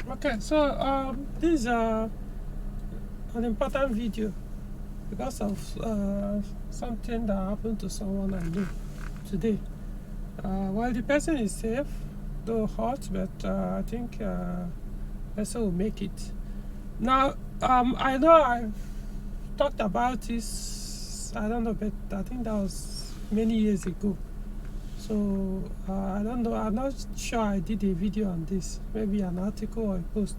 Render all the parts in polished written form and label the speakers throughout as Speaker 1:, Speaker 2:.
Speaker 1: Okay, so this is an important video because of something that happened to someone I know today. While the person is safe, though hot, but I think person will make it. Now, I know I've talked about this, I don't know, but I think that was many years ago. So I don't know, I'm not sure I did a video on this, maybe an article or a post.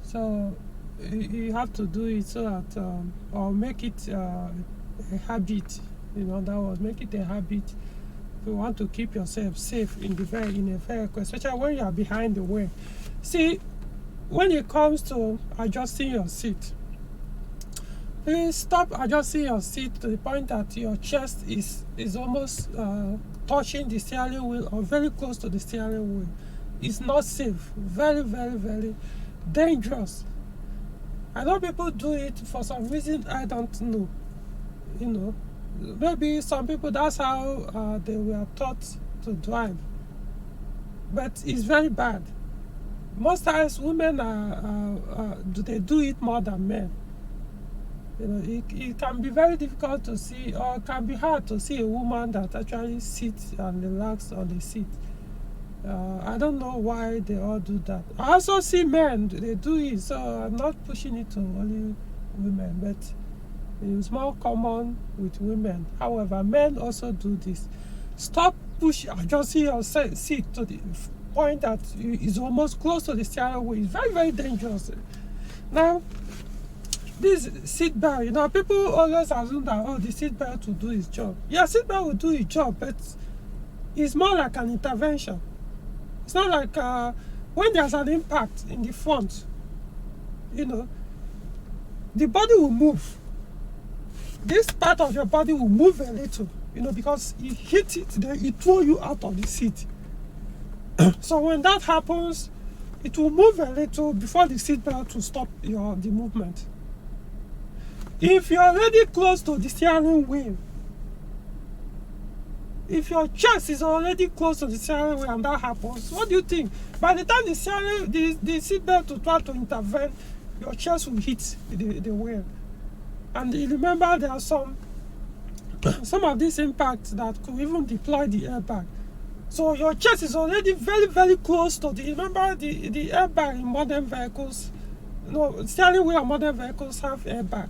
Speaker 1: So you have to do it so that, or make it a habit. In other words, make it a habit. If you want to keep yourself safe in a vehicle, especially when you are behind the wheel. See, when it comes to adjusting your seat, please stop adjusting your seat to the point that your chest is almost touching the steering wheel or very close to the steering wheel. It's not safe. Very, very, very dangerous. I know people do it for some reason I don't know. You know, maybe some people, that's how they were taught to drive. But it's very bad. Most times women they do it more than men. You know, it can be very difficult to see, or it can be hard to see a woman that actually sits and relax on the seat. I don't know why they all do that. I also see men, they do it, so I'm not pushing it to only women, but it's more common with women. However, men also do this. Stop adjusting your seat to the point that it's almost close to the steering wheel. It's very, very dangerous. Now, this seat belt, you know, people always assume that, oh, the seat belt will do its job. Yeah, seat belt will do its job, but it's more like an intervention. It's not like when there's an impact in the front, you know, the body will move. This part of your body will move a little, you know, because you hit it, then it throw you out of the seat. So when that happens, it will move a little before the seat belt will stop the movement. If you're already close to the steering wheel, if your chest is already close to the steering wheel and that happens, what do you think? By the time the seat belt will try to intervene, your chest will hit the wheel. And you remember there are some of these impacts that could even deploy the airbag. So your chest is already very, very close to remember the airbag in modern vehicles. No, steering wheel in modern vehicles have airbag.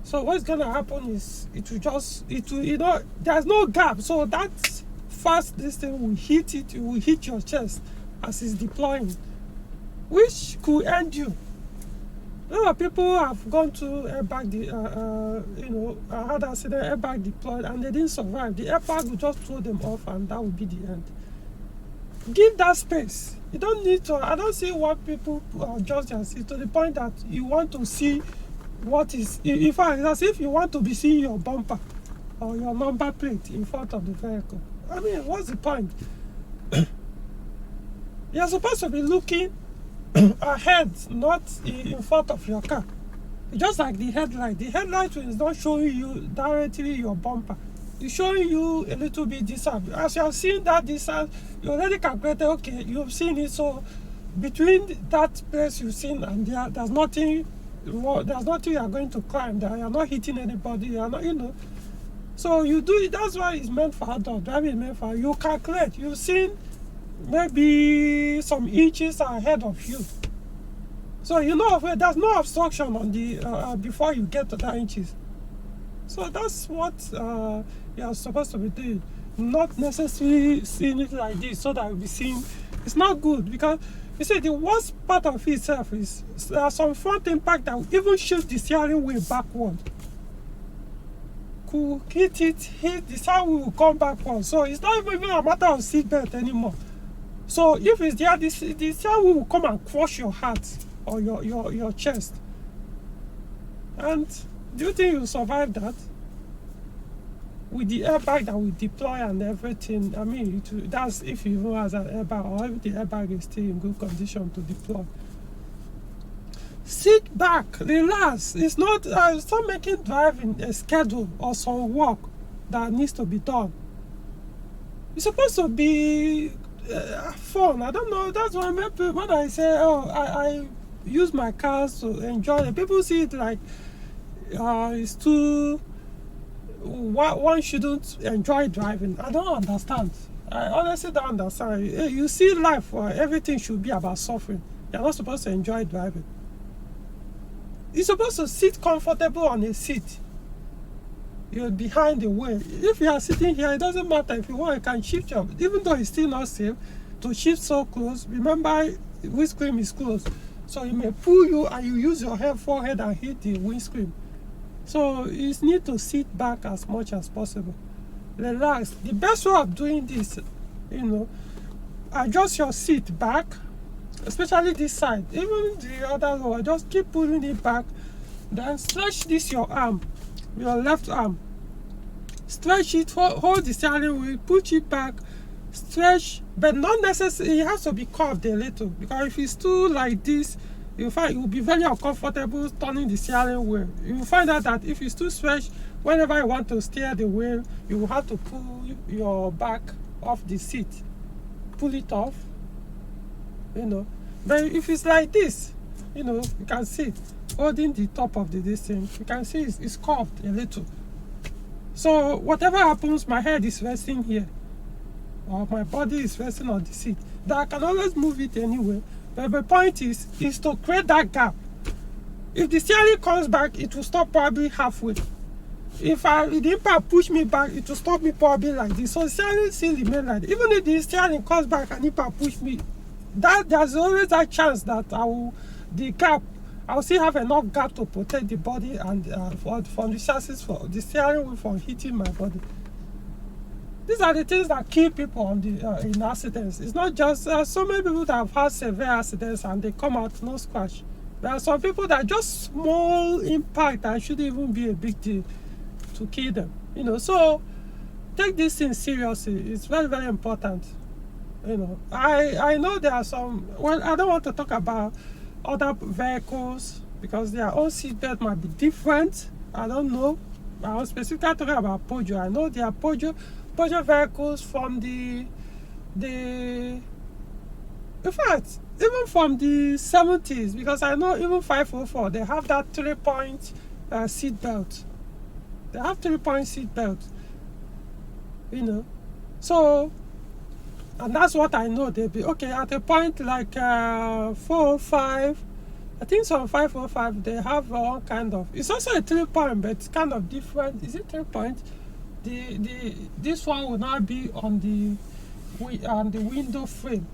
Speaker 1: So what's gonna happen is it will, you know, there's no gap. So that this thing will hit it, it will hit your chest as it's deploying, which could end you. A lot of people have gone to airbag, you know, had accident, airbag deployed, and they didn't survive. The airbag will just throw them off, and that will be the end. Give that space. You don't need to. I don't see what people adjust their seat to the point that you want to see what is. In fact, it's as if you want to be seeing your bumper or your number plate in front of the vehicle. I mean, what's the point? You're supposed to be looking ahead, not in front of your car. Just like the headlight. The headlight is not showing you directly your bumper. It's showing you a little bit distance. As you are seeing that distance, you already calculated, okay, you've seen it. So between that place you've seen and there's nothing you are going to climb. There, you're not hitting anybody. You're not, you know. So you do it. That's why it's meant for adult. Driving is meant for you. Calculate. You've seen maybe some inches ahead of you, so you know there's no obstruction on the before you get to that inches. So that's what you're supposed to be doing, not necessarily seeing it like this so that you'll be seeing. It's not good, because you see the worst part of itself is there are some front impact that will even shift the steering wheel backward. Could hit the steering wheel will come backward. So it's not even a matter of seat belt anymore. So if it's there, the steering wheel will come and crush your heart or your chest. And do you think you'll survive that? With the airbag that will deploy and everything, I mean, that's if you even has an airbag, or if the airbag is still in good condition to deploy. Sit back, relax. It's not, stop making driving a schedule or some work that needs to be done. You're supposed to be fun. I don't know. That's why maybe when I say, oh, I use my cars to enjoy it, people see it like it's too. One shouldn't enjoy driving. I don't understand. I honestly don't understand. You see life where everything should be about suffering. You're not supposed to enjoy driving. You're supposed to sit comfortable on a seat. You're behind the wheel. If you are sitting here, it doesn't matter. If you want, you can shift your, even though it's still not safe to shift so close. Remember, windscreen is closed, so it may pull you and you use your forehead and hit the windscreen. So you need to sit back as much as possible. Relax. The best way of doing this, adjust your seat back, especially this side. Even the other one, just keep pulling it back. Then stretch this your arm, your left arm. Stretch it, hold the steering wheel, push it back, stretch, but not necessarily. It has to be curved a little, because if it's too like this, you'll find it will be very uncomfortable turning the steering wheel. You will find out that if it's too stretched, whenever you want to steer the wheel, you will have to pull your back off the seat. Pull it off, But if it's like this, you can see holding the top of this thing, you can see it's curved a little. So whatever happens, my head is resting here, or my body is resting on the seat. That I can always move it anyway. But the point is to create that gap. If the steering comes back, it will stop probably halfway. If the impact push me back, it will stop me probably like this. So the steering still remain like this. Even if the steering comes back and impact push me, there's always a chance that I'll still have enough gap to protect the body and from the chassis, for the steering wheel from hitting my body. These are the things that kill people in accidents. It's not just so many people that have had severe accidents and they come out no scratch. There are some people that just small impact that shouldn't even be a big deal to kill them. So take this thing seriously. It's very, very important. I know there are some. Well, I don't want to talk about other vehicles because their own seatbelt might be different. I don't know. I was specifically talking about Peugeot. I know there are Peugeot vehicles from in fact, even from the 70s, because I know even 504, they have that 3-point seat belt. They have 3-point seat belt. So, and that's what I know. They'll be okay at a point like 405. I think some 505 they have all kind of. It's also a 3-point, but it's kind of different. Is it 3-point? This one will not be on the window frame.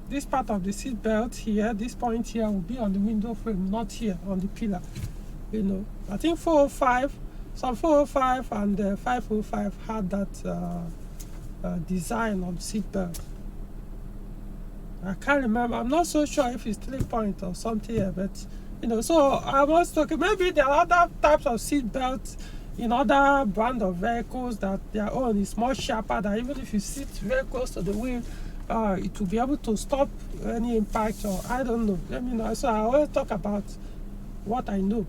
Speaker 1: This part of the seat belt here, this point here will be on the window frame, not here on the pillar. I think 405, some 405 and 505 had that design of seat belt. I can't remember. I'm not so sure if it's 3-point or something here, but So I was talking. Maybe there are other types of seat belts in other brand of vehicles that their own is more sharper, that even if you sit very close to the wheel, it will be able to stop any impact, or I don't know. Let me know. So I always talk about what I know,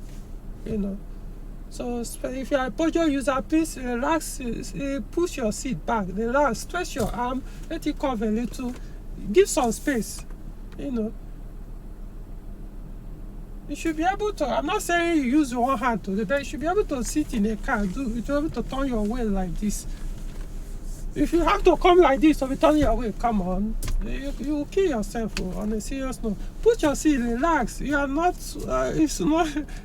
Speaker 1: So if you are a Peugeot user, please relax, push your seat back, relax, stretch your arm, let it curve a little, give some space, You should be able to, I'm not saying you use one hand to, but you should be able to sit in a car, you should be able to turn your wheel like this. If you have to come like this to be turning your wheel, come on, you will kill yourself on a serious note. Put your seat, relax. You are not,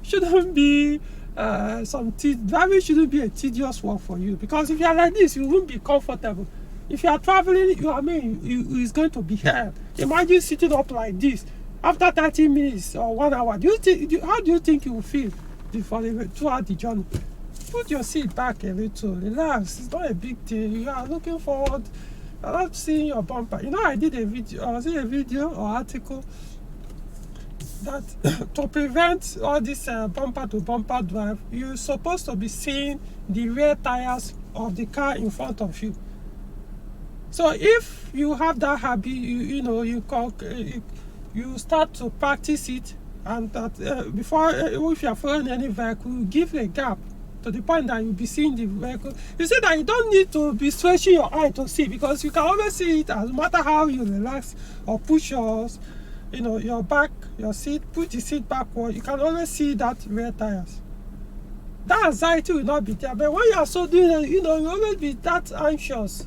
Speaker 1: shouldn't be driving shouldn't be a tedious work for you, because if you are like this, you won't be comfortable. If you are traveling, it's going to be hell. Imagine sitting up like this after 30 minutes or 1 hour. How do you think you will feel throughout the journey? Put your seat back a little, relax. It's not a big deal. You are looking forward. I love seeing your bumper. I did a video or article that to prevent all this bumper to bumper drive, you're supposed to be seeing the rear tires of the car in front of you. So if you have that habit, you start to practice it, and that before, if you are following any vehicle, you give a gap to the point that you'll be seeing the vehicle. You see that you don't need to be stretching your eye to see, because you can always see it, as no matter how you relax or push yours, your back, your seat, push the seat backward, you can always see that rear tires. That anxiety will not be there. But when you are so doing it, you always be that anxious,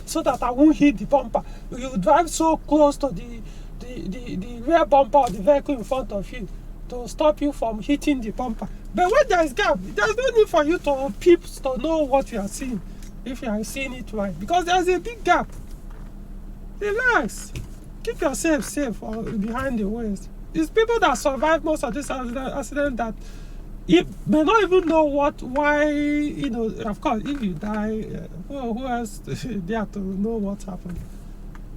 Speaker 1: so that I won't hit the bumper. You drive so close to the rear bumper of the vehicle in front of you to stop you from hitting the bumper. But when there is gap, there's no need for you to peep to know what you are seeing, if you are seeing it right, because there's a big gap. Relax. Keep yourself safe behind the wheels. It's people that survive most of this accident that you may not even know why, of course, if you die, who else there to know what happened,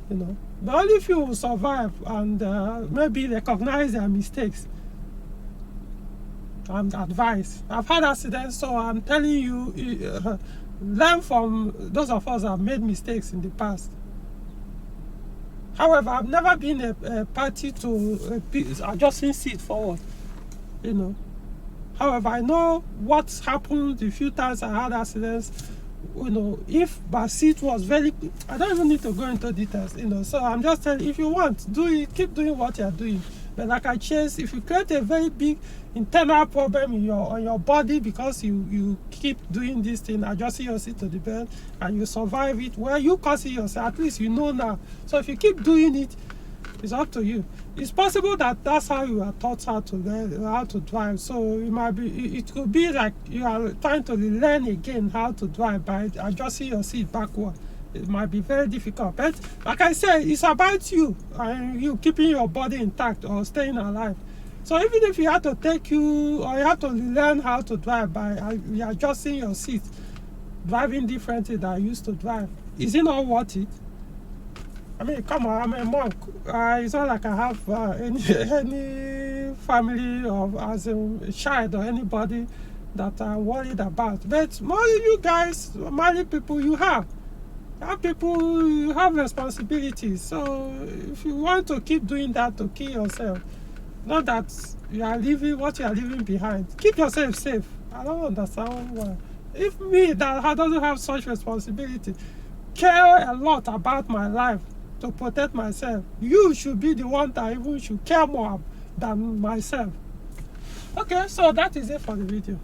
Speaker 1: But only few will survive and maybe recognize their mistakes and advise. I've had accidents, so I'm telling you, learn from those of us that have made mistakes in the past. However, I've never been a party to adjusting seat forward, However, I know what's happened the few times I had accidents. If my seat was very, I don't even need to go into details, So I'm just telling you, if you want, do it, keep doing what you're doing. But like I chase, if you create a very big internal problem on your body because you keep doing this thing, adjusting your seat to the bed, and you survive it, well, you cause it yourself. At least you know now. So if you keep doing it, it's up to you. It's possible that that's how you are taught how to learn how to drive. So it could be like you are trying to learn again how to drive by adjusting your seat backward. It might be very difficult, but like I said, it's about you and you keeping your body intact or staying alive. So even if you have to you have to learn how to drive by adjusting your seat, driving differently than you used to drive, is it not worth it? I mean, come on, I'm a monk. It's not like I have any family or as a child or anybody that I'm worried about. But more you guys, married people, you have people, you have responsibilities. So if you want to keep doing that to kill yourself, not that you are leaving what you are leaving behind, keep yourself safe. I don't understand why. If me that doesn't have such responsibility, care a lot about my life to protect myself, you should be the one that even should care more than myself. Okay, so that is it for the video.